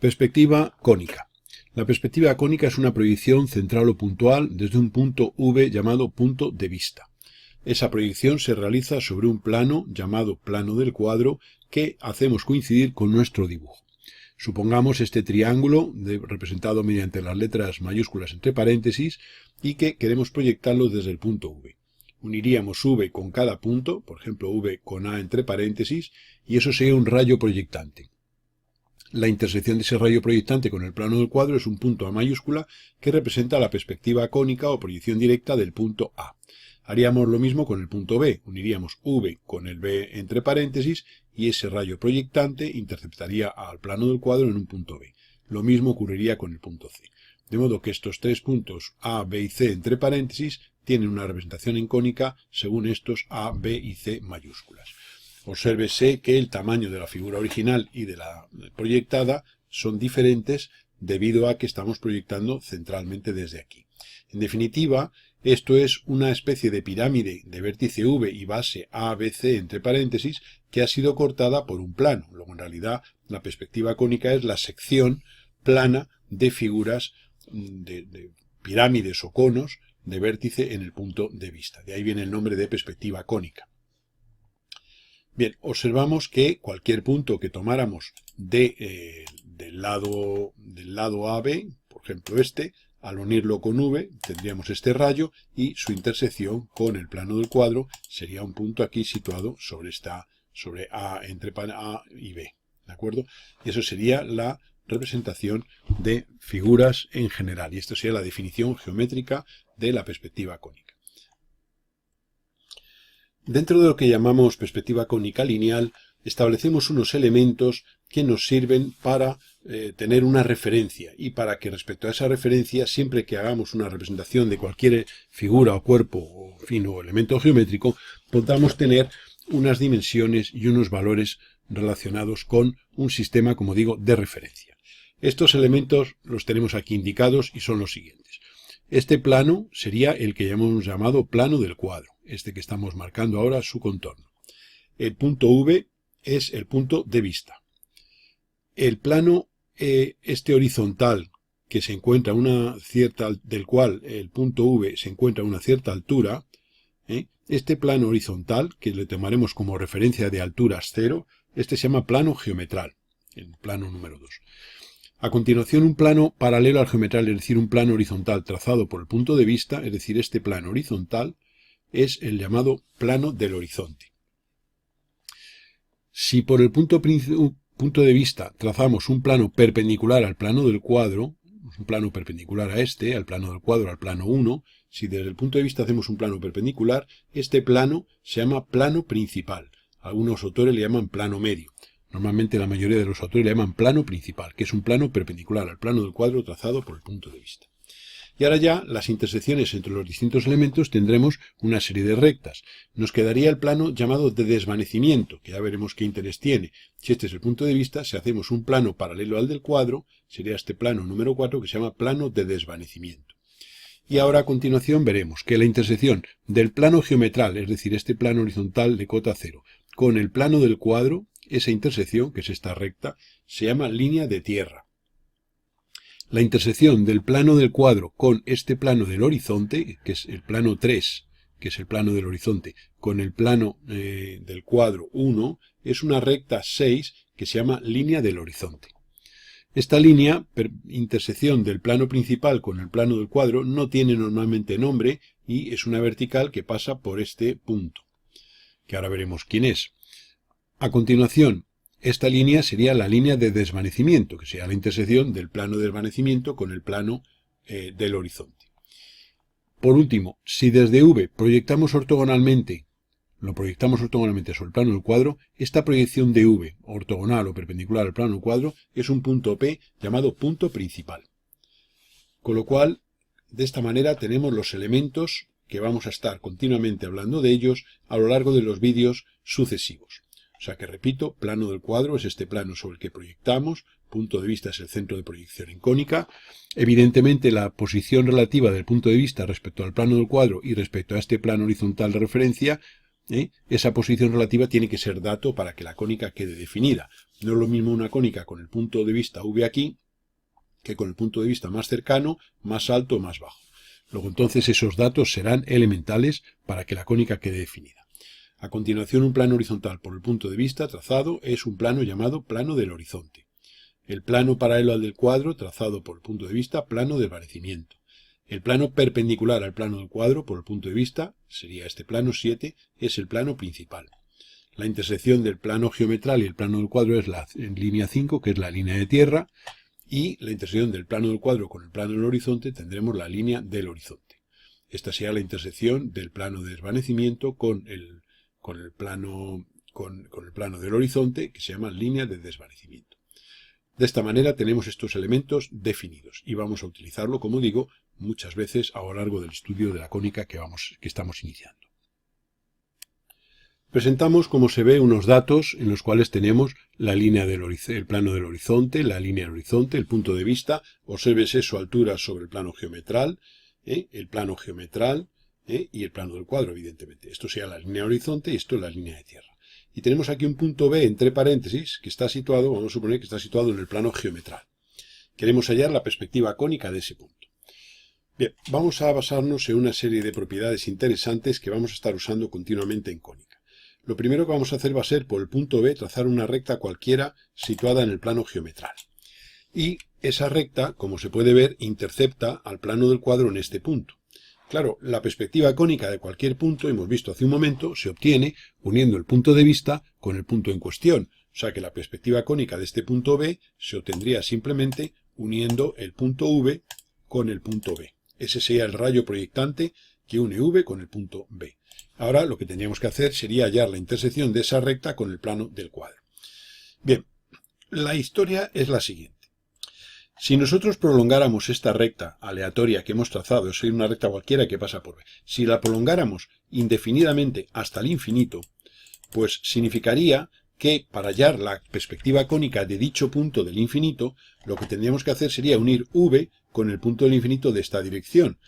Perspectiva cónica. La perspectiva cónica es una proyección central o puntual desde un punto V llamado punto de vista. Esa proyección se realiza sobre un plano llamado plano del cuadro que hacemos coincidir con nuestro dibujo. Supongamos este triángulo representado mediante las letras mayúsculas entre paréntesis y que queremos proyectarlo desde el punto V. Uniríamos V con cada punto, por ejemplo V con A entre paréntesis, y eso sería un rayo proyectante. La intersección de ese rayo proyectante con el plano del cuadro es un punto A mayúscula que representa la perspectiva cónica o proyección directa del punto A. Haríamos lo mismo con el punto B, uniríamos V con el B entre paréntesis y ese rayo proyectante interceptaría al plano del cuadro en un punto B. Lo mismo ocurriría con el punto C. De modo que estos tres puntos A, B y C entre paréntesis tienen una representación en cónica según estos A, B y C mayúsculas. Obsérvese que el tamaño de la figura original y de la proyectada son diferentes debido a que estamos proyectando centralmente desde aquí. En definitiva, esto es una especie de pirámide de vértice V y base ABC entre paréntesis que ha sido cortada por un plano. Luego, en realidad, la perspectiva cónica es la sección plana de figuras de pirámides o conos de vértice en el punto de vista. De ahí viene el nombre de perspectiva cónica. Bien, observamos que cualquier punto que tomáramos del lado AB, por ejemplo este, al unirlo con V tendríamos este rayo y su intersección con el plano del cuadro sería un punto aquí situado sobre A entre A y B, ¿de acuerdo? Y eso sería la representación de figuras en general y esto sería la definición geométrica de la perspectiva cónica. Dentro de lo que llamamos perspectiva cónica lineal, establecemos unos elementos que nos sirven para tener una referencia y para que respecto a esa referencia, siempre que hagamos una representación de cualquier figura o cuerpo o elemento geométrico, podamos tener unas dimensiones y unos valores relacionados con un sistema, como digo, de referencia. Estos elementos los tenemos aquí indicados y son los siguientes. Este plano sería el que hemos llamado plano del cuadro, este que estamos marcando ahora su contorno. El punto V es el punto de vista. El plano este horizontal que se encuentra del cual el punto V se encuentra a una cierta altura, este plano horizontal, que le tomaremos como referencia de alturas 0, este se llama plano geometral, el plano número 2. A continuación, un plano paralelo al geometral, es decir, un plano horizontal trazado por el punto de vista, es decir, este plano horizontal, es el llamado plano del horizonte. Si por el punto de vista trazamos un plano perpendicular al plano del cuadro, un plano perpendicular a este, al plano del cuadro, al plano 1, si desde el punto de vista hacemos un plano perpendicular, este plano se llama plano principal. Algunos autores le llaman plano medio. Normalmente la mayoría de los autores le llaman plano principal, que es un plano perpendicular al plano del cuadro trazado por el punto de vista. Y ahora ya las intersecciones entre los distintos elementos tendremos una serie de rectas. Nos quedaría el plano llamado de desvanecimiento, que ya veremos qué interés tiene. Si este es el punto de vista, si hacemos un plano paralelo al del cuadro, sería este plano número 4 que se llama plano de desvanecimiento. Y ahora a continuación veremos que la intersección del plano geometral, es decir, este plano horizontal de cota 0, con el plano del cuadro, esa intersección, que es esta recta, se llama línea de tierra. La intersección del plano del cuadro con este plano del horizonte, que es el plano 3, que es el plano del horizonte, con el plano del cuadro 1, es una recta 6 que se llama línea del horizonte. Esta línea, intersección del plano principal con el plano del cuadro, no tiene normalmente nombre y es una vertical que pasa por este punto, que ahora veremos quién es. A continuación, esta línea sería la línea de desvanecimiento, que sería la intersección del plano de desvanecimiento con el plano del horizonte. Por último, si desde V proyectamos ortogonalmente, sobre el plano del cuadro, esta proyección de V, ortogonal o perpendicular al plano del cuadro, es un punto P llamado punto principal. Con lo cual, de esta manera tenemos los elementos que vamos a estar continuamente hablando de ellos a lo largo de los vídeos sucesivos. O sea que repito, plano del cuadro es este plano sobre el que proyectamos, punto de vista es el centro de proyección en cónica. Evidentemente la posición relativa del punto de vista respecto al plano del cuadro y respecto a este plano horizontal de referencia esa posición relativa tiene que ser dato para que la cónica quede definida. No es lo mismo una cónica con el punto de vista V aquí que con el punto de vista más cercano, más alto o más bajo. Luego entonces esos datos serán elementales para que la cónica quede definida. A continuación, un plano horizontal por el punto de vista trazado es un plano llamado plano del horizonte. El plano paralelo al del cuadro trazado por el punto de vista, plano de desvanecimiento. El plano perpendicular al plano del cuadro por el punto de vista, sería este plano 7, es el plano principal. La intersección del plano geometral y el plano del cuadro es la línea 5, que es la línea de tierra, y la intersección del plano del cuadro con el plano del horizonte tendremos la línea del horizonte. Esta sería la intersección del plano de desvanecimiento con el plano del horizonte, que se llama línea de desvanecimiento. De esta manera tenemos estos elementos definidos y vamos a utilizarlo, como digo, muchas veces a lo largo del estudio de la cónica que estamos iniciando. Presentamos, como se ve, unos datos en los cuales tenemos la línea el plano del horizonte, la línea del horizonte, el punto de vista, obsérvese su altura sobre el plano geometral, el plano geometral y el plano del cuadro, evidentemente. Esto sería la línea de horizonte y esto es la línea de tierra. Y tenemos aquí un punto B entre paréntesis que está situado, vamos a suponer que está situado en el plano geometral. Queremos hallar la perspectiva cónica de ese punto. Bien, vamos a basarnos en una serie de propiedades interesantes que vamos a estar usando continuamente en cónica. Lo primero que vamos a hacer va a ser, por el punto B, trazar una recta cualquiera situada en el plano geometral. Y esa recta, como se puede ver, intercepta al plano del cuadro en este punto. Claro, la perspectiva cónica de cualquier punto, hemos visto hace un momento, se obtiene uniendo el punto de vista con el punto en cuestión. O sea que la perspectiva cónica de este punto B se obtendría simplemente uniendo el punto V con el punto B. Ese sería el rayo proyectante que une V con el punto B. Ahora lo que tendríamos que hacer sería hallar la intersección de esa recta con el plano del cuadro. Bien, la historia es la siguiente. Si nosotros prolongáramos esta recta aleatoria que hemos trazado, es una recta cualquiera que pasa por B, si la prolongáramos indefinidamente hasta el infinito, pues significaría que para hallar la perspectiva cónica de dicho punto del infinito, lo que tendríamos que hacer sería unir V con el punto del infinito de esta dirección.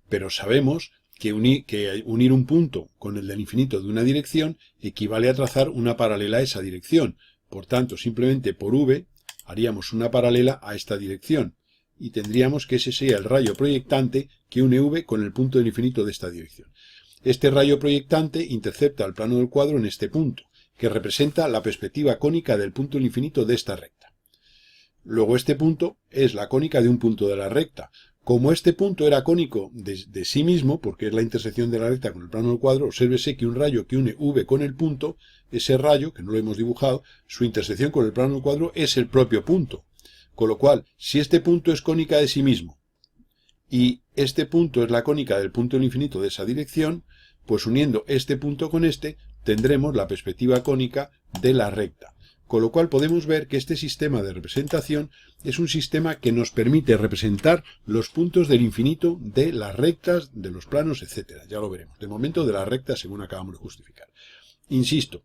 Pero sabemos que unir un punto con el del infinito de una dirección equivale a trazar una paralela a esa dirección. Por tanto, simplemente por V haríamos una paralela a esta dirección y tendríamos que ese sería el rayo proyectante que une V con el punto del infinito de esta dirección. Este rayo proyectante intercepta el plano del cuadro en este punto, que representa la perspectiva cónica del punto del infinito de esta recta. Luego este punto es la cónica de un punto de la recta. Como este punto era cónico de sí mismo, porque es la intersección de la recta con el plano del cuadro, obsérvese que un rayo que une V con el punto, ese rayo, que no lo hemos dibujado, su intersección con el plano del cuadro es el propio punto. Con lo cual, si este punto es cónica de sí mismo, y este punto es la cónica del punto del infinito de esa dirección, pues uniendo este punto con este, tendremos la perspectiva cónica de la recta. Con lo cual podemos ver que este sistema de representación es un sistema que nos permite representar los puntos del infinito de las rectas, de los planos, etc. Ya lo veremos. De momento de las rectas según acabamos de justificar. Insisto,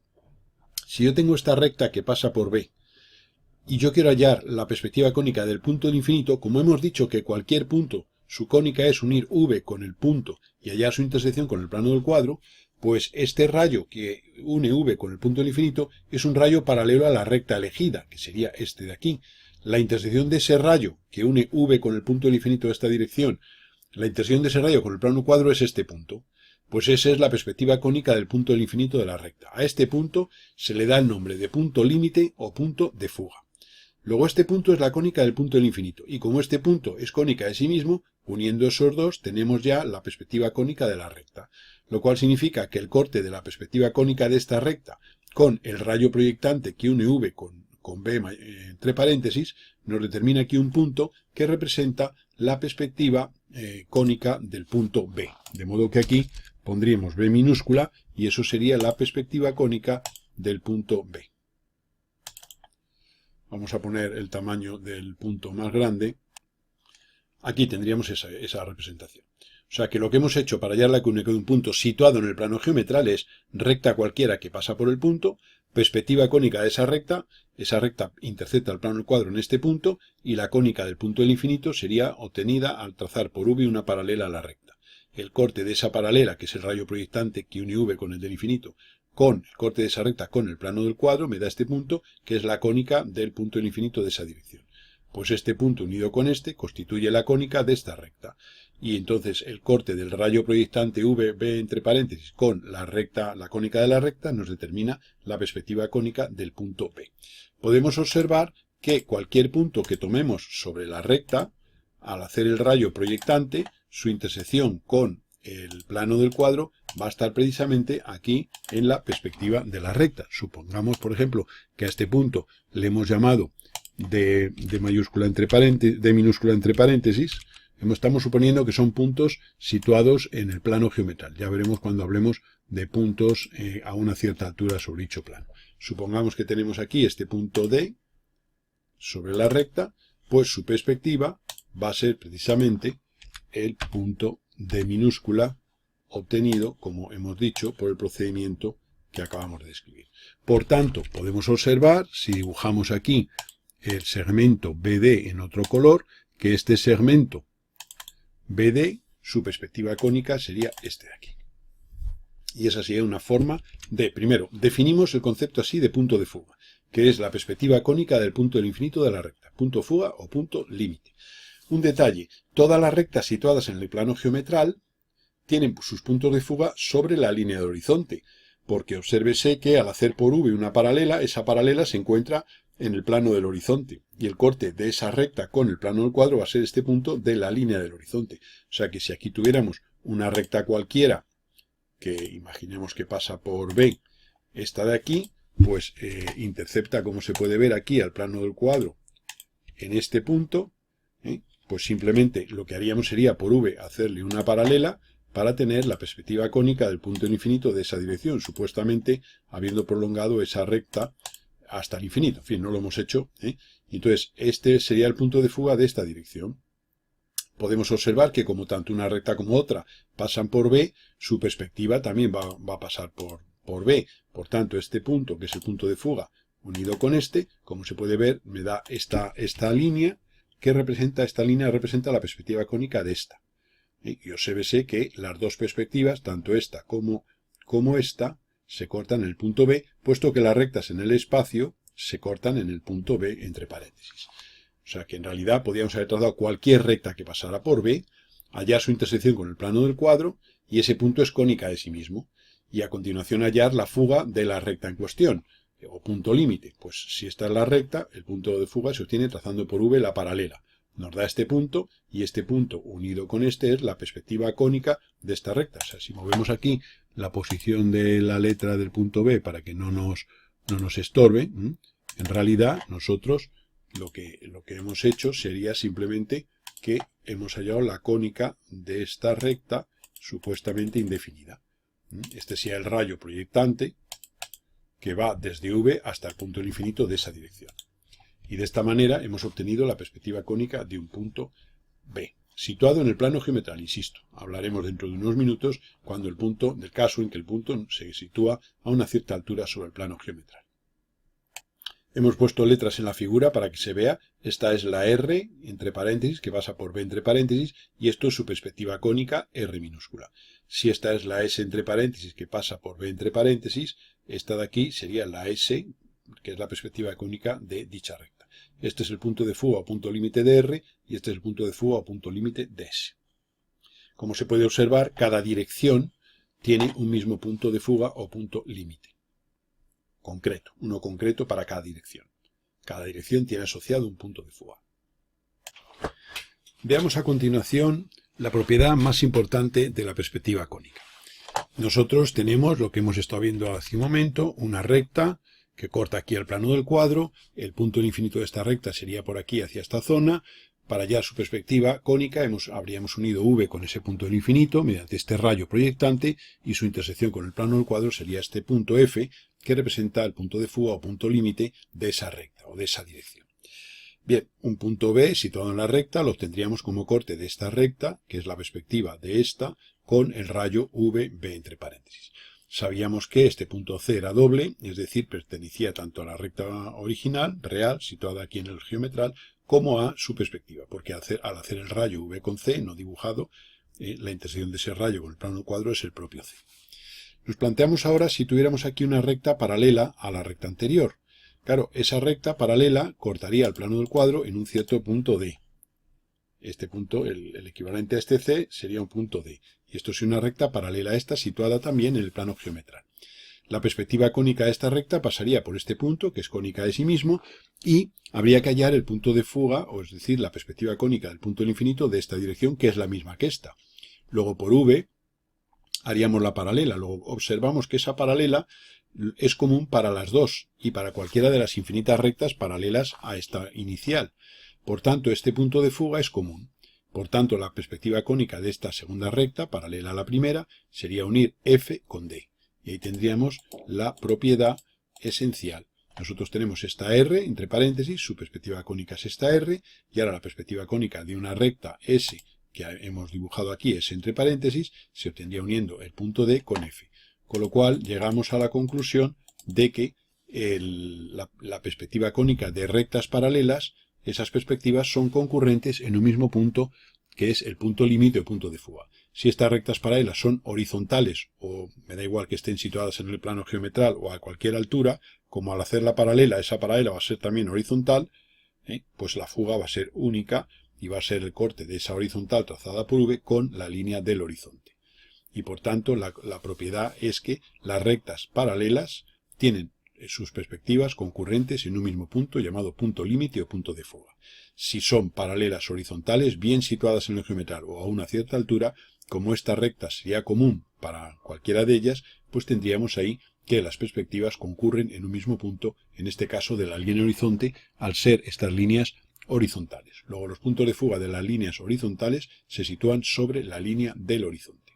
si yo tengo esta recta que pasa por B y yo quiero hallar la perspectiva cónica del punto del infinito, como hemos dicho que cualquier punto, su cónica es unir V con el punto y hallar su intersección con el plano del cuadro, pues este rayo que une V con el punto del infinito es un rayo paralelo a la recta elegida, que sería este de aquí. La intersección de ese rayo que une V con el punto del infinito de esta dirección, la intersección de ese rayo con el plano cuadro es este punto. Pues esa es la perspectiva cónica del punto del infinito de la recta. A este punto se le da el nombre de punto límite o punto de fuga. Luego este punto es la cónica del punto del infinito, y como este punto es cónica de sí mismo, uniendo esos dos tenemos ya la perspectiva cónica de la recta, lo cual significa que el corte de la perspectiva cónica de esta recta con el rayo proyectante que une V con B entre paréntesis, nos determina aquí un punto que representa la perspectiva cónica del punto B. De modo que aquí pondríamos B minúscula y eso sería la perspectiva cónica del punto B. Vamos a poner el tamaño del punto más grande. Aquí tendríamos esa representación. O sea que lo que hemos hecho para hallar la cónica de un punto situado en el plano geometral es recta cualquiera que pasa por el punto, perspectiva cónica de esa recta intercepta el plano del cuadro en este punto y la cónica del punto del infinito sería obtenida al trazar por V una paralela a la recta. el corte de esa paralela, que es el rayo proyectante que une V con el del infinito, con el corte de esa recta con el plano del cuadro, me da este punto, que es la cónica del punto del infinito de esa dirección. Pues este punto unido con este constituye la cónica de esta recta. Y entonces el corte del rayo proyectante V entre paréntesis con la recta, la cónica de la recta, nos determina la perspectiva cónica del punto B. Podemos observar que cualquier punto que tomemos sobre la recta, al hacer el rayo proyectante, su intersección con el plano del cuadro va a estar precisamente aquí en la perspectiva de la recta. Supongamos, por ejemplo, que a este punto le hemos llamado de minúscula entre paréntesis, estamos suponiendo que son puntos situados en el plano geometral. Ya veremos cuando hablemos de puntos a una cierta altura sobre dicho plano. Supongamos que tenemos aquí este punto D sobre la recta, pues su perspectiva va a ser precisamente el punto D minúscula obtenido, como hemos dicho, por el procedimiento que acabamos de describir. Por tanto, podemos observar, si dibujamos aquí el segmento BD en otro color, que este segmento BD, su perspectiva cónica sería este de aquí. Y esa sería una forma de, primero, definimos el concepto así de punto de fuga, que es la perspectiva cónica del punto del infinito de la recta, punto fuga o punto límite. Un detalle, todas las rectas situadas en el plano geometral tienen sus puntos de fuga sobre la línea del horizonte, porque obsérvese que al hacer por V una paralela, esa paralela se encuentra en el plano del horizonte, y el corte de esa recta con el plano del cuadro va a ser este punto de la línea del horizonte. O sea que si aquí tuviéramos una recta cualquiera, que imaginemos que pasa por B, esta de aquí, pues intercepta, como se puede ver aquí, al plano del cuadro en este punto, pues simplemente lo que haríamos sería por V hacerle una paralela para tener la perspectiva cónica del punto del infinito de esa dirección, supuestamente habiendo prolongado esa recta hasta el infinito. En fin, no lo hemos hecho. Entonces, este sería el punto de fuga de esta dirección. Podemos observar que como tanto una recta como otra pasan por B, su perspectiva también va a pasar por B. Por tanto, este punto, que es el punto de fuga, unido con este, como se puede ver, me da esta línea, que representa la perspectiva cónica de esta. Y obsérvese que las dos perspectivas, tanto esta como esta, se cortan en el punto B, puesto que las rectas en el espacio se cortan en el punto B entre paréntesis. O sea que en realidad podríamos haber trazado cualquier recta que pasara por B, hallar su intersección con el plano del cuadro, y ese punto es cónica de sí mismo. Y a continuación hallar la fuga de la recta en cuestión, o punto límite. Pues si esta es la recta, el punto de fuga se obtiene trazando por V la paralela. Nos da este punto, y este punto unido con este es la perspectiva cónica de esta recta. O sea, si movemos aquí la posición de la letra del punto B para que no nos estorbe, en realidad nosotros lo que hemos hecho sería simplemente que hemos hallado la cónica de esta recta supuestamente indefinida. Este sería el rayo proyectante que va desde V hasta el punto del infinito de esa dirección. Y de esta manera hemos obtenido la perspectiva cónica de un punto B, situado en el plano geometral, insisto. Hablaremos dentro de unos minutos cuando del caso en que el punto se sitúa a una cierta altura sobre el plano geometral. Hemos puesto letras en la figura para que se vea. Esta es la R entre paréntesis, que pasa por B entre paréntesis, y esto es su perspectiva cónica R minúscula. Si esta es la S entre paréntesis, que pasa por B entre paréntesis, esta de aquí sería la S, que es la perspectiva cónica de dicha recta. Este es el punto de fuga o punto límite de R, y este es el punto de fuga o punto límite de S. Como se puede observar, cada dirección tiene un mismo punto de fuga o punto límite. Concreto, uno concreto para cada dirección. Cada dirección tiene asociado un punto de fuga. Veamos a continuación la propiedad más importante de la perspectiva cónica. Nosotros tenemos lo que hemos estado viendo hace un momento, una recta que corta aquí el plano del cuadro, el punto del infinito de esta recta sería por aquí hacia esta zona. Para hallar su perspectiva cónica habríamos unido V con ese punto del infinito mediante este rayo proyectante, y su intersección con el plano del cuadro sería este punto F, que representa el punto de fuga o punto límite de esa recta o de esa dirección. Bien, un punto B situado en la recta lo obtendríamos como corte de esta recta, que es la perspectiva de esta, con el rayo VB entre paréntesis. Sabíamos que este punto C era doble, es decir, pertenecía tanto a la recta original, real, situada aquí en el geometral, como a su perspectiva, porque al hacer el rayo V con C, no dibujado, la intersección de ese rayo con el plano del cuadro es el propio C. Nos planteamos ahora si tuviéramos aquí una recta paralela a la recta anterior. Claro, esa recta paralela cortaría el plano del cuadro en un cierto punto D. Este punto, el equivalente a este C, sería un punto D. Y esto es una recta paralela a esta, situada también en el plano geometral. La perspectiva cónica de esta recta pasaría por este punto, que es cónica de sí mismo, y habría que hallar el punto de fuga, o es decir, la perspectiva cónica del punto del infinito de esta dirección, que es la misma que esta. Luego por V haríamos la paralela. Luego observamos que esa paralela es común para las dos y para cualquiera de las infinitas rectas paralelas a esta inicial. Por tanto, este punto de fuga es común. Por tanto, la perspectiva cónica de esta segunda recta, paralela a la primera, sería unir F con D. Y ahí tendríamos la propiedad esencial. Nosotros tenemos esta R, entre paréntesis, su perspectiva cónica es esta R, y ahora la perspectiva cónica de una recta S, que hemos dibujado aquí, S entre paréntesis, se obtendría uniendo el punto D con F. Con lo cual, llegamos a la conclusión de que la perspectiva cónica de rectas paralelas, esas perspectivas son concurrentes en un mismo punto, que es el punto límite o punto de fuga. Si estas rectas paralelas son horizontales, o me da igual que estén situadas en el plano geometral o a cualquier altura, como al hacer la paralela, esa paralela va a ser también horizontal, pues la fuga va a ser única y va a ser el corte de esa horizontal trazada por V con la línea del horizonte. Y por tanto, la propiedad es que las rectas paralelas tienen sus perspectivas concurrentes en un mismo punto llamado punto límite o punto de fuga. Si son paralelas horizontales, bien situadas en el geometral o a una cierta altura, como esta recta sería común para cualquiera de ellas, pues tendríamos ahí que las perspectivas concurren en un mismo punto, en este caso de la línea horizonte, al ser estas líneas horizontales. Luego los puntos de fuga de las líneas horizontales se sitúan sobre la línea del horizonte.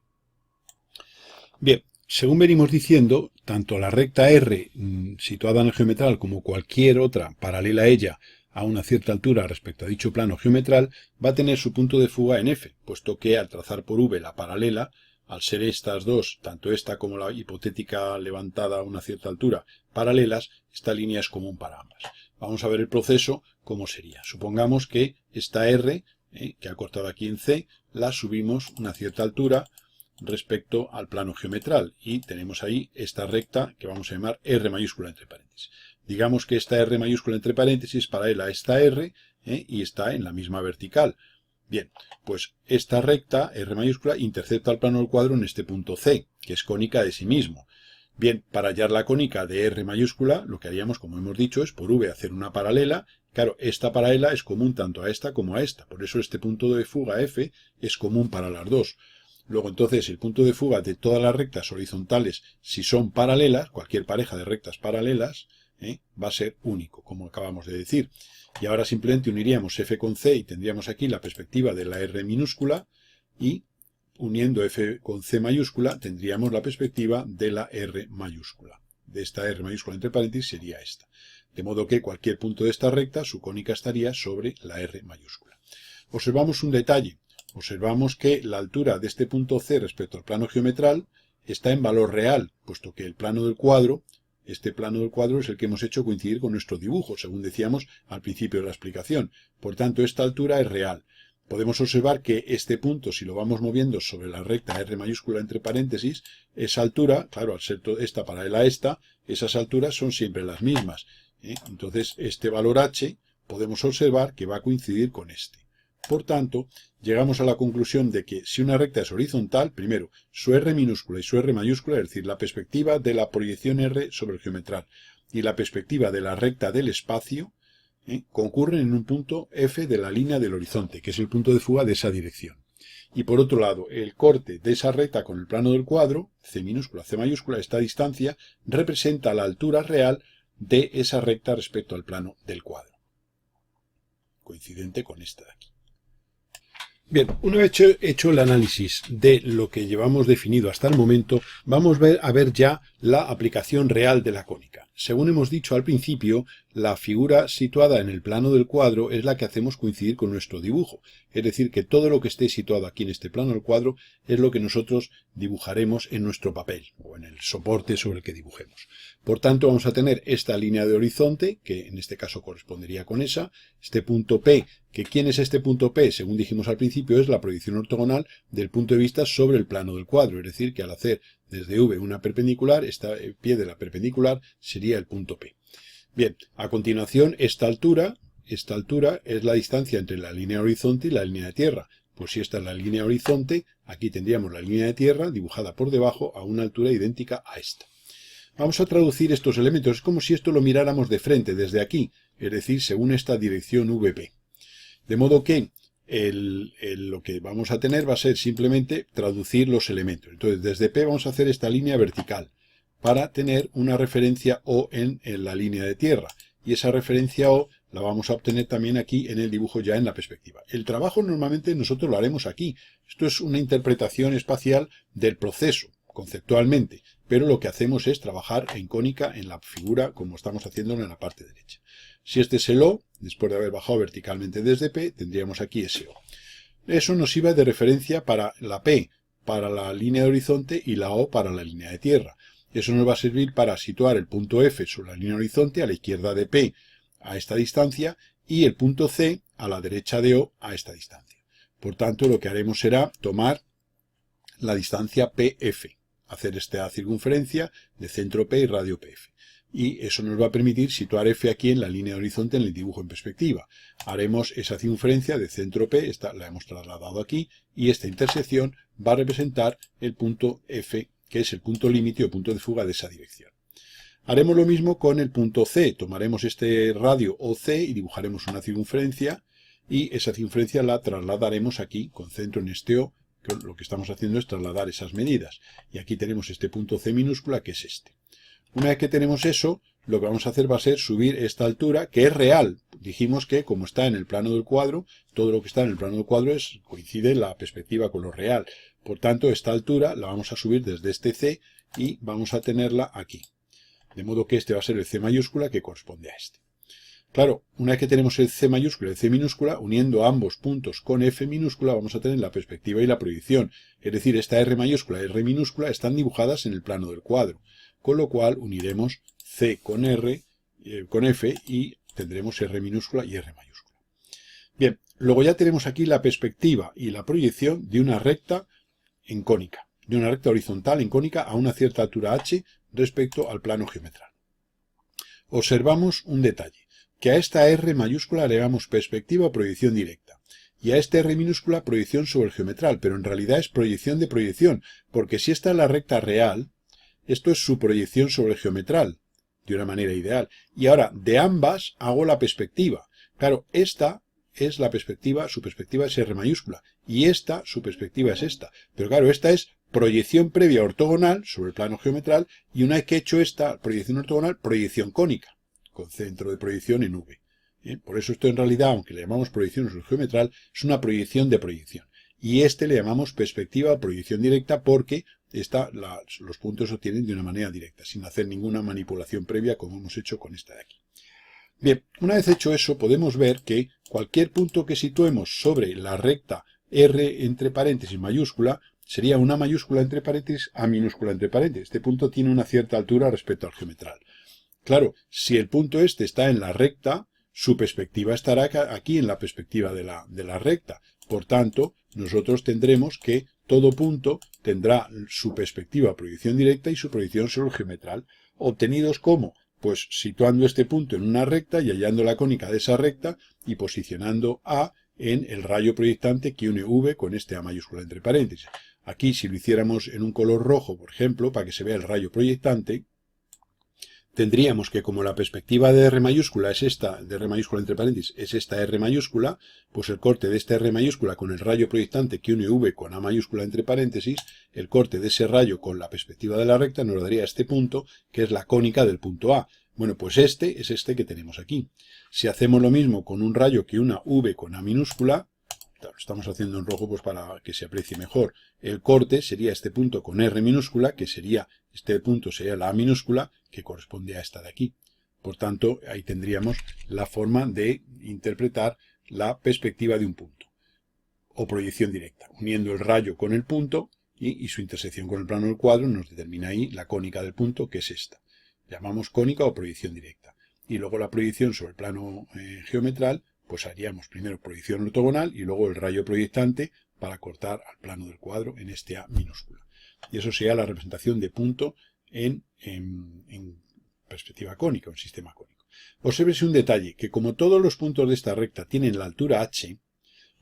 Bien, según venimos diciendo, tanto la recta R situada en el geometral como cualquier otra paralela a ella a una cierta altura respecto a dicho plano geometral va a tener su punto de fuga en F, puesto que al trazar por V la paralela, al ser estas dos, tanto esta como la hipotética levantada a una cierta altura, paralelas, esta línea es común para ambas. Vamos a ver el proceso, cómo sería. Supongamos que esta R, que ha cortado aquí en C, la subimos una cierta altura respecto al plano geometral y tenemos ahí esta recta que vamos a llamar R mayúscula entre paréntesis. Digamos que esta R mayúscula entre paréntesis paralela a esta R y está en la misma vertical. Bien, pues esta recta R mayúscula intercepta el plano del cuadro en este punto C, que es cónica de sí mismo. Bien, para hallar la cónica de R mayúscula, lo que haríamos, como hemos dicho, es por V hacer una paralela. Claro, esta paralela es común tanto a esta como a esta, por eso este punto de fuga F es común para las dos. Luego entonces el punto de fuga de todas las rectas horizontales, si son paralelas, cualquier pareja de rectas paralelas, va a ser único, como acabamos de decir. Y ahora simplemente uniríamos F con C y tendríamos aquí la perspectiva de la R minúscula y uniendo F con C mayúscula tendríamos la perspectiva de la R mayúscula. De esta R mayúscula entre paréntesis sería esta. De modo que cualquier punto de esta recta, su cónica estaría sobre la R mayúscula. Observamos un detalle. Observamos que la altura de este punto C respecto al plano geometral está en valor real, puesto que el plano del cuadro, este plano del cuadro es el que hemos hecho coincidir con nuestro dibujo, según decíamos al principio de la explicación. Por tanto, esta altura es real. Podemos observar que este punto, si lo vamos moviendo sobre la recta R mayúscula entre paréntesis, esa altura, claro, al ser esta paralela a esta, esas alturas son siempre las mismas. Entonces, este valor H podemos observar que va a coincidir con este. Por tanto, llegamos a la conclusión de que si una recta es horizontal, primero, su R minúscula y su R mayúscula, es decir, la perspectiva de la proyección R sobre el geometral y la perspectiva de la recta del espacio, concurren en un punto F de la línea del horizonte, que es el punto de fuga de esa dirección. Y por otro lado, el corte de esa recta con el plano del cuadro, C minúscula, C mayúscula, esta distancia, representa la altura real de esa recta respecto al plano del cuadro, coincidente con esta de aquí. Bien, una vez hecho el análisis de lo que llevamos definido hasta el momento, vamos a ver ya la aplicación real de la cónica. Según hemos dicho al principio, la figura situada en el plano del cuadro es la que hacemos coincidir con nuestro dibujo. Es decir, que todo lo que esté situado aquí en este plano del cuadro es lo que nosotros dibujaremos en nuestro papel o en el soporte sobre el que dibujemos. Por tanto, vamos a tener esta línea de horizonte, que en este caso correspondería con esa, este punto P, que ¿quién es este punto P? Según dijimos al principio, es la proyección ortogonal del punto de vista sobre el plano del cuadro, es decir, que al hacer desde V una perpendicular, el pie de la perpendicular sería el punto P. Bien, a continuación, esta altura es la distancia entre la línea horizonte y la línea de tierra. Pues si esta es la línea horizonte, aquí tendríamos la línea de tierra dibujada por debajo a una altura idéntica a esta. Vamos a traducir estos elementos. Es como si esto lo miráramos de frente, desde aquí, es decir, según esta dirección VP. De modo que lo que vamos a tener va a ser simplemente traducir los elementos. Entonces, desde P vamos a hacer esta línea vertical para tener una referencia O en la línea de tierra. Y esa referencia O la vamos a obtener también aquí en el dibujo ya en la perspectiva. El trabajo normalmente nosotros lo haremos aquí. Esto es una interpretación espacial del proceso, conceptualmente, pero lo que hacemos es trabajar en cónica en la figura como estamos haciéndolo en la parte derecha. Si este es el O, después de haber bajado verticalmente desde P, tendríamos aquí ese O. Eso nos sirve de referencia para la P, para la línea de horizonte, y la O para la línea de tierra. Eso nos va a servir para situar el punto F sobre la línea horizonte a la izquierda de P a esta distancia y el punto C a la derecha de O a esta distancia. Por tanto, lo que haremos será tomar la distancia PF, hacer esta circunferencia de centro P y radio PF. Y eso nos va a permitir situar F aquí en la línea de horizonte en el dibujo en perspectiva. Haremos esa circunferencia de centro P, la hemos trasladado aquí, y esta intersección va a representar el punto F, que es el punto límite o punto de fuga de esa dirección. Haremos lo mismo con el punto C. Tomaremos este radio OC y dibujaremos una circunferencia, y esa circunferencia la trasladaremos aquí, con centro en este O, que lo que estamos haciendo es trasladar esas medidas. Y aquí tenemos este punto C minúscula, que es este. Una vez que tenemos eso, lo que vamos a hacer va a ser subir esta altura, que es real. Dijimos que, como está en el plano del cuadro, todo lo que está en el plano del cuadro coincide la perspectiva con lo real. Por tanto, esta altura la vamos a subir desde este C y vamos a tenerla aquí. De modo que este va a ser el C mayúscula que corresponde a este. Claro, una vez que tenemos el C mayúscula y el C minúscula, uniendo ambos puntos con F minúscula, vamos a tener la perspectiva y la proyección. Es decir, esta R mayúscula y R minúscula están dibujadas en el plano del cuadro. Con lo cual uniremos C con R, con F, y tendremos R minúscula y R mayúscula. Bien, luego ya tenemos aquí la perspectiva y la proyección de una recta en cónica, de una recta horizontal en cónica a una cierta altura h respecto al plano geometral. Observamos un detalle, que a esta R mayúscula le llamamos perspectiva o proyección directa, y a esta R minúscula proyección sobre el geometral, pero en realidad es proyección de proyección, porque si esta es la recta real, esto es su proyección sobre el geometral, de una manera ideal. Y ahora, de ambas, hago la perspectiva. Claro, esta es la perspectiva, su perspectiva es R mayúscula, y esta, su perspectiva es esta. Pero claro, esta es proyección previa ortogonal sobre el plano geometral, y una vez que he hecho esta proyección ortogonal, proyección cónica, con centro de proyección en V. Por eso esto en realidad, aunque le llamamos proyección sobre el geometral, es una proyección de proyección. Y este le llamamos perspectiva o proyección directa porque los puntos se obtienen de una manera directa, sin hacer ninguna manipulación previa como hemos hecho con esta de aquí. Bien, una vez hecho eso, podemos ver que cualquier punto que situemos sobre la recta R entre paréntesis mayúscula sería una mayúscula entre paréntesis a minúscula entre paréntesis. Este punto tiene una cierta altura respecto al geometral. Claro, si el punto este está en la recta, su perspectiva estará aquí en la perspectiva de la recta. Por tanto, nosotros tendremos que todo punto tendrá su perspectiva proyección directa y su proyección sobre el geometral. ¿Obtenidos cómo? Pues situando este punto en una recta y hallando la cónica de esa recta y posicionando A en el rayo proyectante que une V con este A mayúscula entre paréntesis. Aquí, si lo hiciéramos en un color rojo, por ejemplo, para que se vea el rayo proyectante, tendríamos que como la perspectiva de R mayúscula es esta, de R mayúscula entre paréntesis, es esta R mayúscula, pues el corte de esta R mayúscula con el rayo proyectante que une V con A mayúscula entre paréntesis, el corte de ese rayo con la perspectiva de la recta nos daría este punto, que es la cónica del punto A. Bueno, pues este es este que tenemos aquí. Si hacemos lo mismo con un rayo que una V con A minúscula, lo estamos haciendo en rojo pues para que se aprecie mejor. El corte sería este punto con R minúscula, que sería, este punto sería la A minúscula, que corresponde a esta de aquí. Por tanto, ahí tendríamos la forma de interpretar la perspectiva de un punto, o proyección directa, uniendo el rayo con el punto y su intersección con el plano del cuadro nos determina ahí la cónica del punto, que es esta. Llamamos cónica o proyección directa. Y luego la proyección sobre el plano geometral, pues haríamos primero proyección ortogonal y luego el rayo proyectante para cortar al plano del cuadro en este A minúscula. Y eso sería la representación de punto en perspectiva cónica, en sistema cónico. Obsérvese un detalle, que como todos los puntos de esta recta tienen la altura h,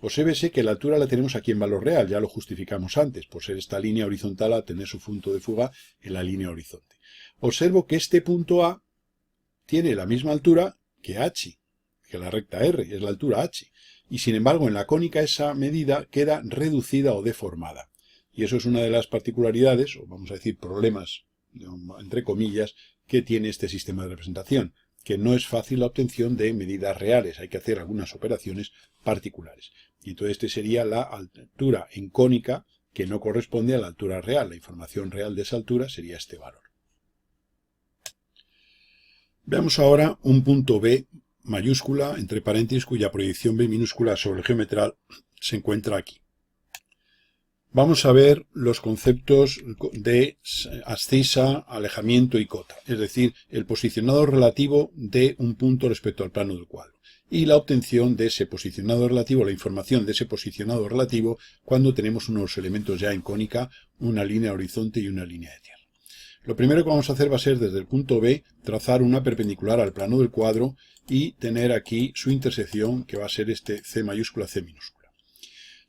obsérvese que la altura la tenemos aquí en valor real, ya lo justificamos antes, por ser esta línea horizontal a tener su punto de fuga en la línea horizonte. Observo que este punto A tiene la misma altura que h, que la recta R, es la altura h, y sin embargo en la cónica esa medida queda reducida o deformada. Y eso es una de las particularidades, o vamos a decir problemas, entre comillas, que tiene este sistema de representación, que no es fácil la obtención de medidas reales, hay que hacer algunas operaciones particulares. Y entonces este sería la altura en cónica que no corresponde a la altura real. La información real de esa altura sería este valor. Veamos ahora un punto B mayúscula, entre paréntesis, cuya proyección B minúscula sobre el geometral se encuentra aquí. Vamos a ver los conceptos de abscisa, alejamiento y cota, es decir, el posicionado relativo de un punto respecto al plano del cuadro y la obtención de ese posicionado relativo, la información de ese posicionado relativo cuando tenemos unos elementos ya en cónica, una línea horizonte y una línea de tierra. Lo primero que vamos a hacer va a ser desde el punto B trazar una perpendicular al plano del cuadro y tener aquí su intersección que va a ser este C mayúscula, C minúscula.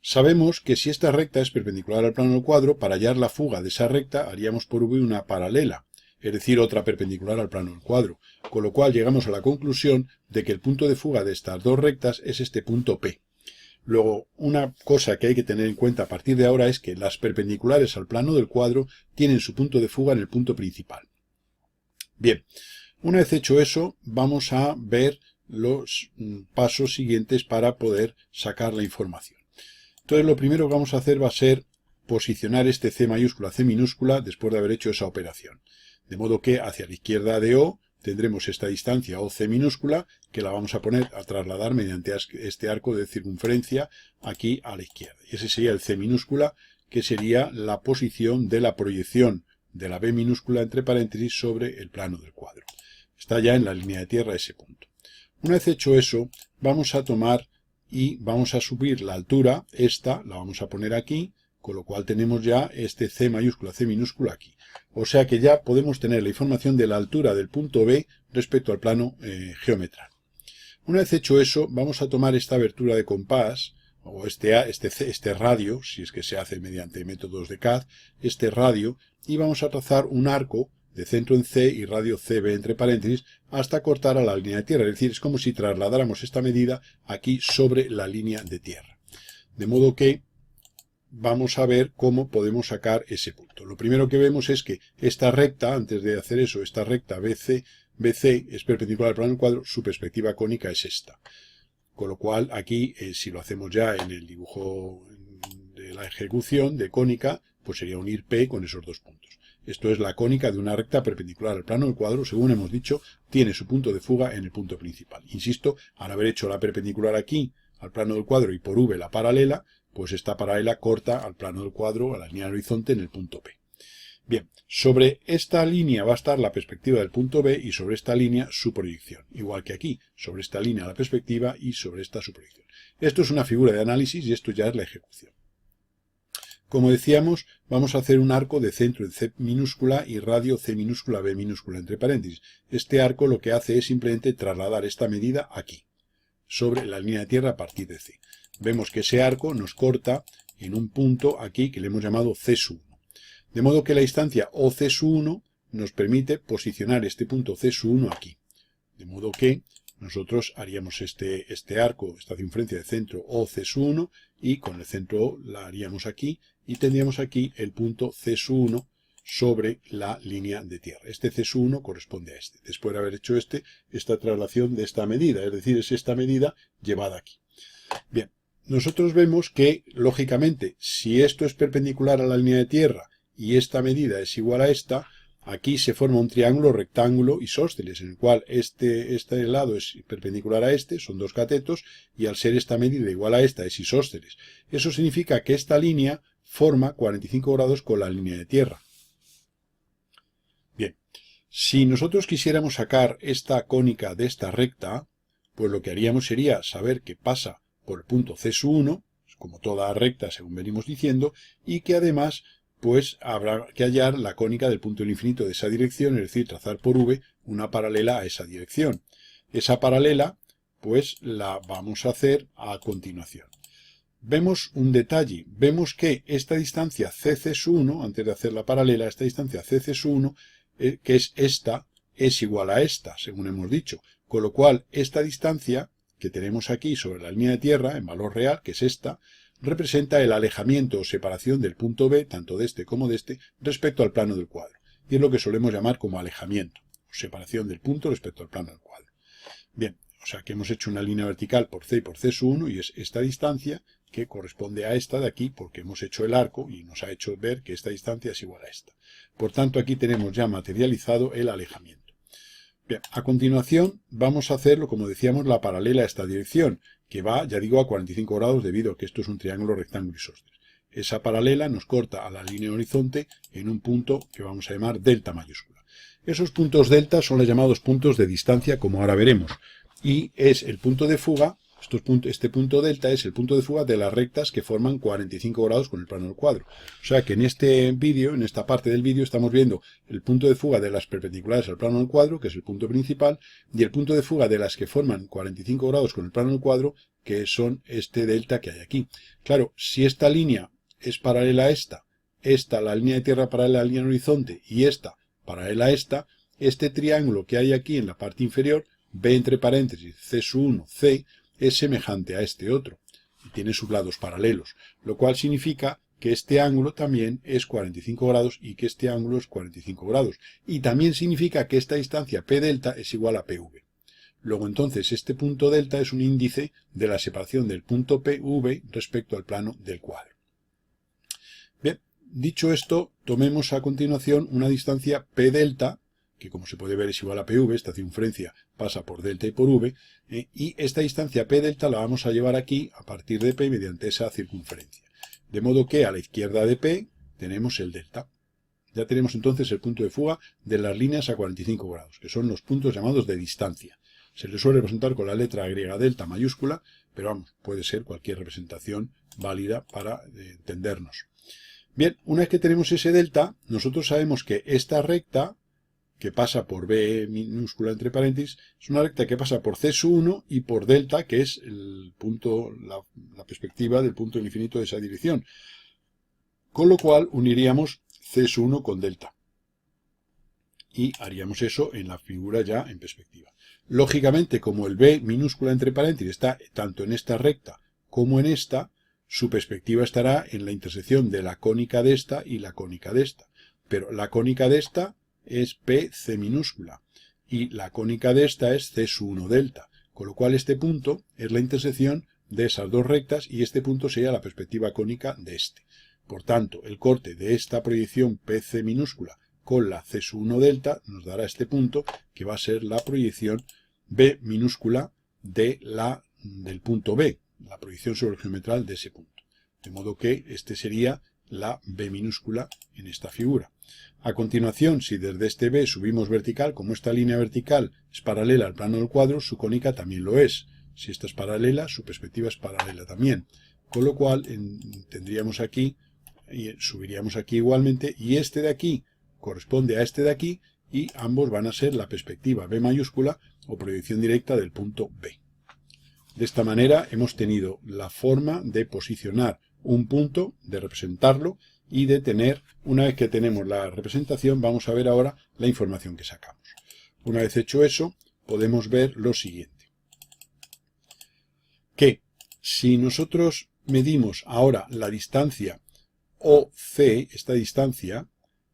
Sabemos que si esta recta es perpendicular al plano del cuadro, para hallar la fuga de esa recta haríamos por V una paralela, es decir, otra perpendicular al plano del cuadro, con lo cual llegamos a la conclusión de que el punto de fuga de estas dos rectas es este punto P. Luego, una cosa que hay que tener en cuenta a partir de ahora es que las perpendiculares al plano del cuadro tienen su punto de fuga en el punto principal. Bien, una vez hecho eso, vamos a ver los pasos siguientes para poder sacar la información. Entonces lo primero que vamos a hacer va a ser posicionar este C mayúscula, C minúscula después de haber hecho esa operación. De modo que hacia la izquierda de O tendremos esta distancia OC minúscula que la vamos a poner a trasladar mediante este arco de circunferencia aquí a la izquierda. Y ese sería el C minúscula, que sería la posición de la proyección de la B minúscula entre paréntesis sobre el plano del cuadro. Está ya en la línea de tierra ese punto. Una vez hecho eso, vamos a tomar y vamos a subir la altura, esta la vamos a poner aquí, con lo cual tenemos ya este C mayúscula, C minúscula aquí. O sea que ya podemos tener la información de la altura del punto B respecto al plano geometral. Una vez hecho eso, vamos a tomar esta abertura de compás, o este radio, si es que se hace mediante métodos de CAD, este radio, y vamos a trazar un arco de centro en C y radio CB entre paréntesis hasta cortar a la línea de tierra. Es decir, es como si trasladáramos esta medida aquí sobre la línea de tierra. De modo que vamos a ver cómo podemos sacar ese punto. Lo primero que vemos es que esta recta, antes de hacer eso, esta recta BC es perpendicular al plano del cuadro, su perspectiva cónica es esta. Con lo cual aquí, si lo hacemos ya en el dibujo de la ejecución de cónica, pues sería unir P con esos dos puntos. Esto es la cónica de una recta perpendicular al plano del cuadro, según hemos dicho, tiene su punto de fuga en el punto principal. Insisto, al haber hecho la perpendicular aquí, al plano del cuadro, y por V la paralela, pues esta paralela corta al plano del cuadro, a la línea del horizonte, en el punto P. Bien, sobre esta línea va a estar la perspectiva del punto B y sobre esta línea su proyección. Igual que aquí, sobre esta línea la perspectiva y sobre esta su proyección. Esto es una figura de análisis y esto ya es la ejecución. Como decíamos, vamos a hacer un arco de centro en C minúscula y radio C minúscula B minúscula entre paréntesis. Este arco lo que hace es simplemente trasladar esta medida aquí, sobre la línea de tierra a partir de C. Vemos que ese arco nos corta en un punto aquí que le hemos llamado C1. De modo que la distancia OC1 nos permite posicionar este punto C1 aquí. De modo que nosotros haríamos este arco, esta circunferencia de centro OC1 y con el centro O la haríamos aquí y tendríamos aquí el punto C1 sobre la línea de tierra. Este C1 corresponde a este. Después de haber hecho esta traslación de esta medida, es decir, es esta medida llevada aquí. Bien, nosotros vemos que, lógicamente, si esto es perpendicular a la línea de tierra y esta medida es igual a esta, aquí se forma un triángulo rectángulo isósceles, en el cual este lado es perpendicular a este, son dos catetos, y al ser esta medida igual a esta es isósceles. Eso significa que esta línea forma 45 grados con la línea de tierra. Bien, Si nosotros quisiéramos sacar esta cónica de esta recta, pues lo que haríamos sería saber que pasa por el punto C sub 1, como toda recta según venimos diciendo, y que además pues habrá que hallar la cónica del punto del infinito de esa dirección, es decir, trazar por V una paralela a esa dirección. Esa paralela pues la vamos a hacer a continuación. Vemos un detalle, vemos que esta distancia CC sub 1, antes de hacer la paralela, esta distancia CC sub 1, que es esta, es igual a esta, según hemos dicho, con lo cual esta distancia que tenemos aquí sobre la línea de tierra, en valor real, que es esta, representa el alejamiento o separación del punto B, tanto de este como de este, respecto al plano del cuadro. Y es lo que solemos llamar como alejamiento, o separación del punto respecto al plano del cuadro. Bien, o sea que hemos hecho una línea vertical por C y por C sub 1 y es esta distancia que corresponde a esta de aquí porque hemos hecho el arco y nos ha hecho ver que esta distancia es igual a esta. Por tanto, aquí tenemos ya materializado el alejamiento. Bien, a continuación vamos a hacerlo, como decíamos, la paralela a esta dirección, que va, ya digo, a 45 grados debido a que esto es un triángulo rectángulo isósceles. Esa paralela nos corta a la línea horizonte en un punto que vamos a llamar delta mayúscula. Esos puntos delta son los llamados puntos de distancia, como ahora veremos, y es el punto de fuga. Este punto delta es el punto de fuga de las rectas que forman 45 grados con el plano del cuadro. O sea que en este vídeo, en esta parte del vídeo, estamos viendo el punto de fuga de las perpendiculares al plano del cuadro, que es el punto principal, y el punto de fuga de las que forman 45 grados con el plano del cuadro, que son este delta que hay aquí. Claro, si esta línea es paralela a esta, la línea de tierra paralela a la línea del horizonte, y esta paralela a esta, este triángulo que hay aquí en la parte inferior, B entre paréntesis, C sub 1, C, es semejante a este otro y tiene sus lados paralelos, lo cual significa que este ángulo también es 45 grados y que este ángulo es 45 grados. Y también significa que esta distancia P delta es igual a PV. Luego entonces este punto delta es un índice de la separación del punto PV respecto al plano del cuadro. Bien, dicho esto, tomemos a continuación una distancia P delta, que como se puede ver es igual a PV, esta circunferencia pasa por delta y por V, y esta distancia P delta la vamos a llevar aquí a partir de P mediante esa circunferencia. De modo que a la izquierda de P tenemos el delta. Ya tenemos entonces el punto de fuga de las líneas a 45 grados, que son los puntos llamados de distancia. Se les suele representar con la letra griega delta mayúscula, pero vamos, puede ser cualquier representación válida para entendernos. Bien, una vez que tenemos ese delta, nosotros sabemos que esta recta, que pasa por B minúscula entre paréntesis, es una recta que pasa por C sub 1 y por delta, que es el punto, la perspectiva del punto del infinito de esa dirección. Con lo cual uniríamos C sub 1 con delta. Y haríamos eso en la figura ya en perspectiva. Lógicamente, como el B minúscula entre paréntesis está tanto en esta recta como en esta, su perspectiva estará en la intersección de la cónica de esta y la cónica de esta. Pero la cónica de esta es PC minúscula y la cónica de esta es C sub 1 delta, con lo cual este punto es la intersección de esas dos rectas y este punto sería la perspectiva cónica de este. Por tanto, el corte de esta proyección PC minúscula con la C sub 1 delta nos dará este punto que va a ser la proyección B minúscula del punto B, la proyección sobre el geometral de ese punto. De modo que este sería la B minúscula en esta figura. A continuación, si desde este B subimos vertical, como esta línea vertical es paralela al plano del cuadro, su cónica también lo es. Si esta es paralela, su perspectiva es paralela también. Con lo cual, tendríamos aquí, y subiríamos aquí igualmente, y este de aquí corresponde a este de aquí, y ambos van a ser la perspectiva B mayúscula o proyección directa del punto B. De esta manera hemos tenido la forma de posicionar un punto, de representarlo y de tener, una vez que tenemos la representación, vamos a ver ahora la información que sacamos. Una vez hecho eso, podemos ver lo siguiente. Que si nosotros medimos ahora la distancia OC, esta distancia,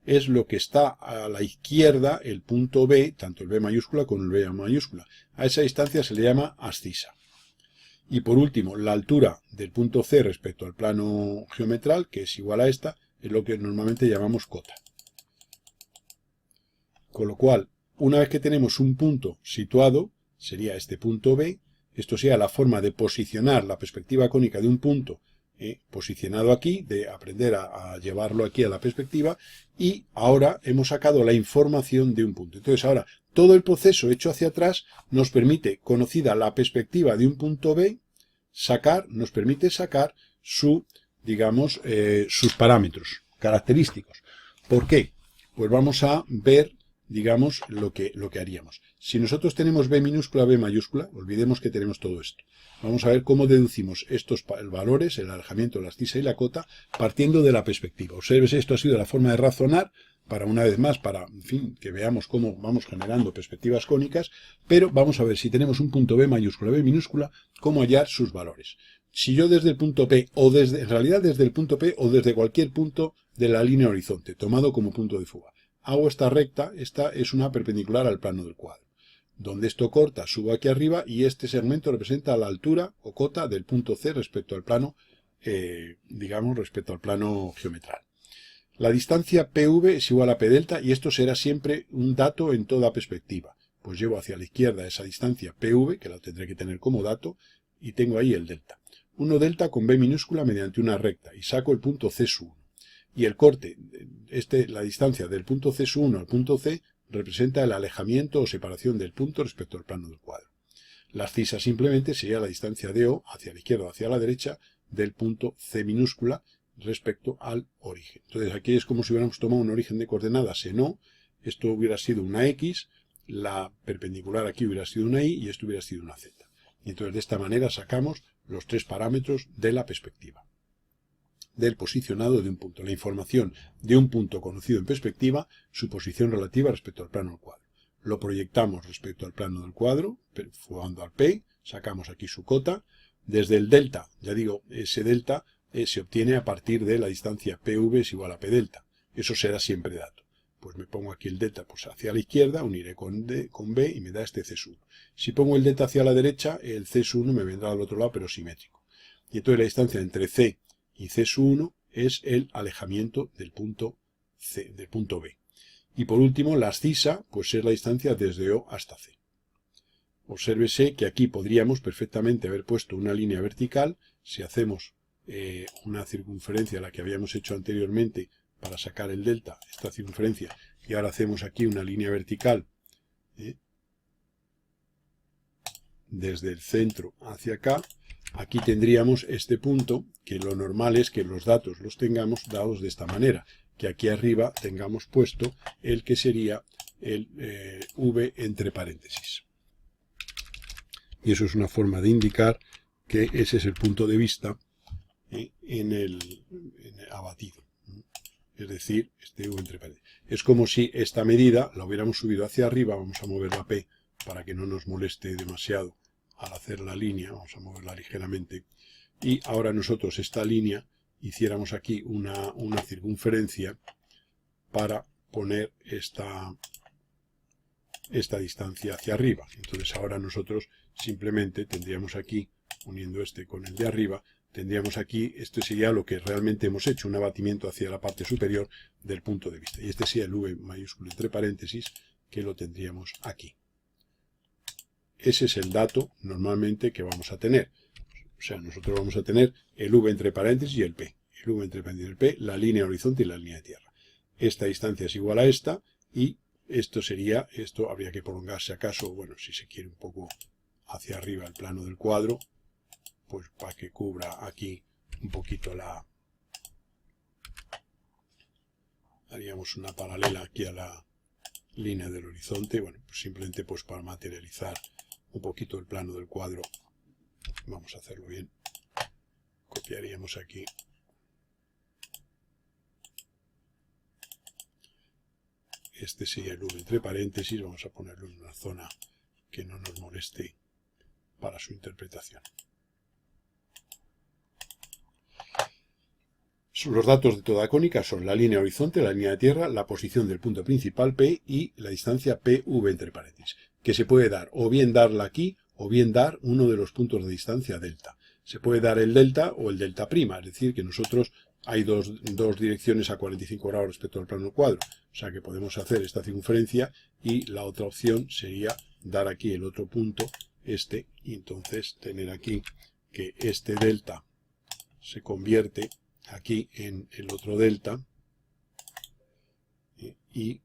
es lo que está a la izquierda, el punto B, tanto el B mayúscula como el B mayúscula. A esa distancia se le llama abscisa. Y por último, la altura del punto C respecto al plano geometral, que es igual a esta, es lo que normalmente llamamos cota. Con lo cual, una vez que tenemos un punto situado, sería este punto B, esto sería la forma de posicionar la perspectiva cónica de un punto posicionado aquí, de aprender a llevarlo aquí a la perspectiva, y ahora hemos sacado la información de un punto. Entonces ahora todo el proceso hecho hacia atrás nos permite, conocida la perspectiva de un punto B, nos permite sacar digamos, sus parámetros característicos. ¿Por qué? Pues vamos a ver, digamos, lo que haríamos. Si nosotros tenemos B minúscula, B mayúscula, olvidemos que tenemos todo esto. Vamos a ver cómo deducimos estos valores, el alejamiento, la abscisa y la cota, partiendo de la perspectiva. Observe, esto ha sido la forma de razonar, para una vez más, en fin, que veamos cómo vamos generando perspectivas cónicas, pero vamos a ver si tenemos un punto B mayúscula, B minúscula, cómo hallar sus valores. Si yo desde el punto P, en realidad desde el punto P o desde cualquier punto de la línea horizonte, tomado como punto de fuga, hago esta recta, esta es una perpendicular al plano del cuadro. Donde esto corta, subo aquí arriba y este segmento representa la altura o cota del punto C respecto al plano, digamos, respecto al plano geometral. La distancia PV es igual a P delta y esto será siempre un dato en toda perspectiva. Pues llevo hacia la izquierda esa distancia PV, que la tendré que tener como dato, y tengo ahí el delta. 1 delta con B minúscula mediante una recta y saco el punto C1. Y el corte, la distancia del punto C1 al punto C, representa el alejamiento o separación del punto respecto al plano del cuadro. La abscisa simplemente sería la distancia de O hacia la izquierda o hacia la derecha del punto C minúscula respecto al origen. Entonces aquí es como si hubiéramos tomado un origen de coordenadas en O, esto hubiera sido una X, la perpendicular aquí hubiera sido una Y y esto hubiera sido una Z. Y entonces de esta manera sacamos los tres parámetros de la perspectiva, del posicionado de un punto. La información de un punto conocido en perspectiva, su posición relativa respecto al plano del cuadro. Lo proyectamos respecto al plano del cuadro, fugando al P, sacamos aquí su cota. Desde el delta, ya digo, ese delta se obtiene a partir de la distancia PV es igual a P delta. Eso será siempre dato. Pues me pongo aquí el delta pues hacia la izquierda, uniré con B y me da este C1. Si pongo el delta hacia la derecha, el C1 me vendrá al otro lado, pero simétrico. Y entonces la distancia entre C y C1 es el alejamiento del punto C, del punto B. Y por último, la abscisa, pues es la distancia desde O hasta C. Obsérvese que aquí podríamos perfectamente haber puesto una línea vertical. Si hacemos una circunferencia, la que habíamos hecho anteriormente, para sacar el delta, esta circunferencia, y ahora hacemos aquí una línea vertical desde el centro hacia acá, aquí tendríamos este punto, que lo normal es que los datos los tengamos dados de esta manera, que aquí arriba tengamos puesto el que sería el V entre paréntesis. Y eso es una forma de indicar que ese es el punto de vista en el abatido. Es decir, este V entre paréntesis. Es como si esta medida la hubiéramos subido hacia arriba, vamos a mover la P para que no nos moleste demasiado al hacer la línea, vamos a moverla ligeramente, y ahora nosotros esta línea hiciéramos aquí una circunferencia para poner esta distancia hacia arriba. Entonces ahora nosotros simplemente tendríamos aquí, uniendo este con el de arriba, tendríamos aquí, esto sería lo que realmente hemos hecho, un abatimiento hacia la parte superior del punto de vista. Y este sería el V mayúsculo entre paréntesis, que lo tendríamos aquí. Ese es el dato normalmente que vamos a tener. O sea, nosotros vamos a tener el V entre paréntesis y el P. El V entre paréntesis y el P, la línea horizonte y la línea de tierra. Esta distancia es igual a esta y esto habría que prolongarse acaso, bueno, si se quiere un poco hacia arriba el plano del cuadro, pues para que cubra aquí un poquito haríamos una paralela aquí a la línea del horizonte, bueno, pues simplemente pues para materializar un poquito el plano del cuadro, vamos a hacerlo bien, copiaríamos aquí, este sería el V entre paréntesis, vamos a ponerlo en una zona que no nos moleste para su interpretación. Los datos de toda cónica son la línea horizonte, la línea de tierra, la posición del punto principal P y la distancia PV entre paréntesis, que se puede dar o bien darla aquí o bien dar uno de los puntos de distancia delta. Se puede dar el delta o el delta prima, es decir, que nosotros hay dos direcciones a 45 grados respecto al plano del cuadro, o sea que podemos hacer esta circunferencia y la otra opción sería dar aquí el otro punto, y entonces tener aquí que este delta se convierte aquí en el otro delta, y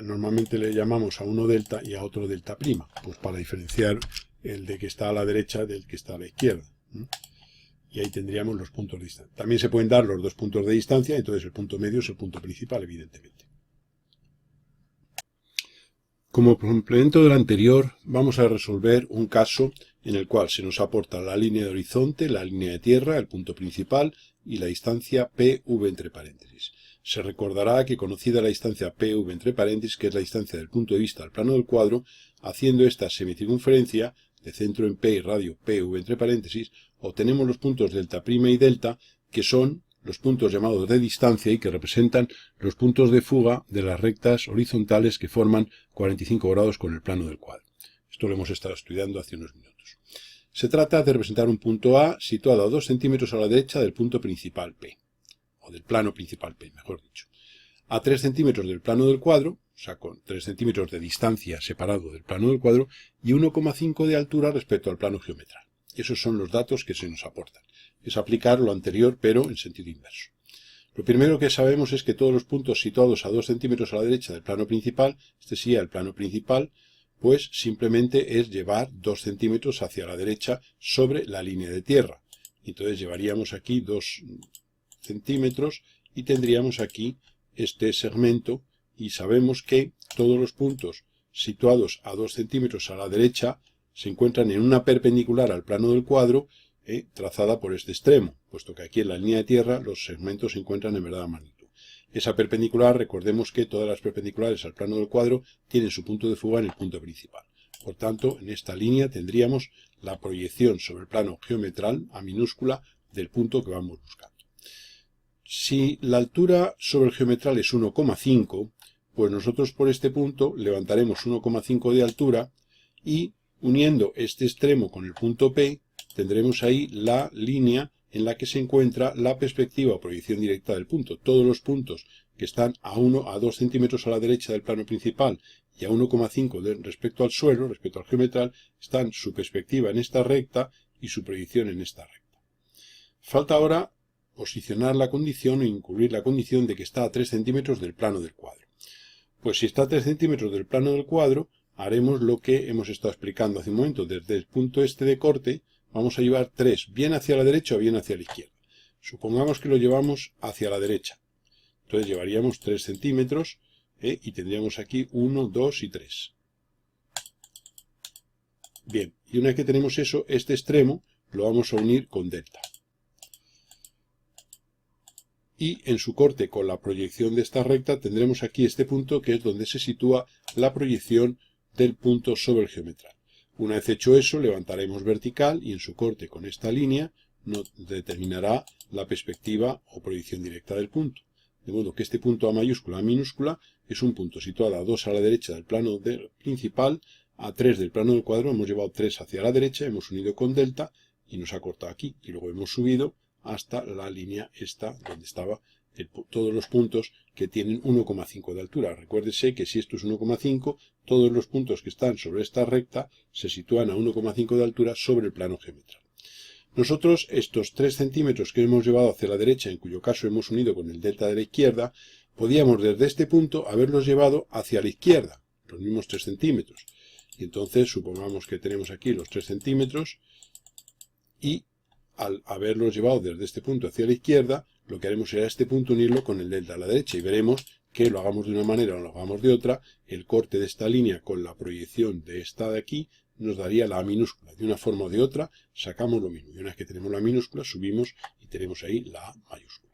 normalmente le llamamos a uno delta y a otro delta prima, pues para diferenciar el de que está a la derecha del que está a la izquierda. Y ahí tendríamos los puntos de distancia. También se pueden dar los dos puntos de distancia, entonces el punto medio es el punto principal, evidentemente. Como complemento del anterior, vamos a resolver un caso en el cual se nos aporta la línea de horizonte, la línea de tierra, el punto principal y la distancia PV entre paréntesis. Se recordará que conocida la distancia PV entre paréntesis, que es la distancia del punto de vista al plano del cuadro, haciendo esta semicircunferencia de centro en P y radio PV entre paréntesis, obtenemos los puntos delta' y delta, que son los puntos llamados de distancia y que representan los puntos de fuga de las rectas horizontales que forman 45 grados con el plano del cuadro. Esto lo hemos estado estudiando hace unos minutos. Se trata de representar un punto A situado a 2 centímetros a la derecha del punto principal P, o del plano principal P, mejor dicho, a 3 centímetros del plano del cuadro, o sea, con 3 centímetros de distancia separado del plano del cuadro, y 1,5 de altura respecto al plano geometral. Esos son los datos que se nos aportan. Es aplicar lo anterior, pero en sentido inverso. Lo primero que sabemos es que todos los puntos situados a 2 centímetros a la derecha del plano principal, este sería el plano principal, pues simplemente es llevar 2 centímetros hacia la derecha sobre la línea de tierra. Entonces llevaríamos aquí 2 centímetros y tendríamos aquí este segmento, y sabemos que todos los puntos situados a 2 centímetros a la derecha se encuentran en una perpendicular al plano del cuadro, trazada por este extremo, puesto que aquí en la línea de tierra los segmentos se encuentran en verdadera magnitud. Esa perpendicular, recordemos que todas las perpendiculares al plano del cuadro tienen su punto de fuga en el punto principal. Por tanto, en esta línea tendríamos la proyección sobre el plano geometral a minúscula del punto que vamos buscando. Si la altura sobre el geometral es 1,5, pues nosotros por este punto levantaremos 1,5 de altura y uniendo este extremo con el punto P, tendremos ahí la línea en la que se encuentra la perspectiva o proyección directa del punto. Todos los puntos que están a 2 centímetros a la derecha del plano principal y a 1,5 respecto al suelo, respecto al geometral, están su perspectiva en esta recta y su proyección en esta recta. Falta ahora posicionar la condición e incluir la condición de que está a 3 centímetros del plano del cuadro. Pues si está a 3 centímetros del plano del cuadro, haremos lo que hemos estado explicando hace un momento. Desde el punto este de corte vamos a llevar 3, bien hacia la derecha o bien hacia la izquierda. Supongamos que lo llevamos hacia la derecha. Entonces llevaríamos 3 centímetros y tendríamos aquí 1, 2 y 3. Bien, y una vez que tenemos eso, este extremo lo vamos a unir con delta. Y en su corte con la proyección de esta recta tendremos aquí este punto, que es donde se sitúa la proyección del punto sobre el geometral. Una vez hecho eso, levantaremos vertical y en su corte con esta línea nos determinará la perspectiva o proyección directa del punto. De modo que este punto A mayúscula, A minúscula, es un punto situado a 2 a la derecha del plano principal, a 3 del plano del cuadro, hemos llevado 3 hacia la derecha, hemos unido con delta y nos ha cortado aquí. Y luego hemos subido hasta la línea esta, donde estaba todos los puntos que tienen 1,5 de altura. Recuérdese que si esto es 1,5, todos los puntos que están sobre esta recta se sitúan a 1,5 de altura sobre el plano geometral. Nosotros estos 3 centímetros que hemos llevado hacia la derecha, en cuyo caso hemos unido con el delta de la izquierda, podíamos desde este punto haberlos llevado hacia la izquierda, los mismos 3 centímetros. Y entonces supongamos que tenemos aquí los 3 centímetros y al haberlos llevado desde este punto hacia la izquierda, lo que haremos será este punto unirlo con el delta a la derecha y veremos que lo hagamos de una manera o lo hagamos de otra, el corte de esta línea con la proyección de esta de aquí nos daría la A minúscula. De una forma o de otra sacamos lo mismo. Y una vez que tenemos la minúscula subimos y tenemos ahí la A mayúscula.